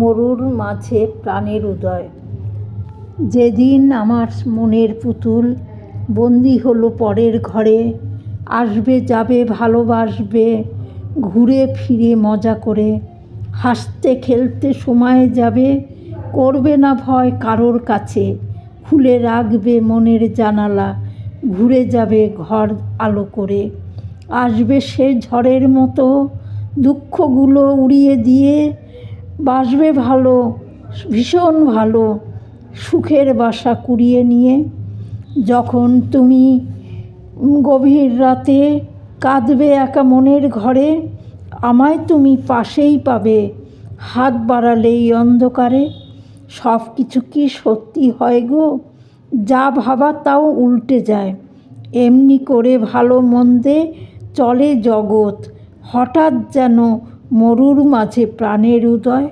মরুর মাঝে প্রাণের উদয়। যেদিন আমার মনের পুতুল বন্দি হলো পরের ঘরে, আসবে যাবে ভালোবাসবে ঘুরে ফিরে মজা করে, হাসতে খেলতে সময় যাবে, করবে না ভয় কারোর কাছে, খুলে রাখবে মনের জানালা, ঘুরে যাবে ঘর আলো করে। আসবে সে ঝড়ের মতো দুঃখগুলো উড়িয়ে দিয়ে, বাসবে ভালো, ভীষণ ভালো, সুখের বাসা কুড়িয়ে নিয়ে। যখন তুমি গভীর রাতে কাঁদবে একা মনের ঘরে, আমায় তুমি পাশেই পাবে হাত বাড়ালেই অন্ধকারে। সব কিছু কি সত্যি হয় গো? যা ভাবা তাও উল্টে যায়, এমনি করে ভালো মন্দে চলে জগৎ, হঠাৎ যেন মরুর মাঝে প্রাণের উদয়।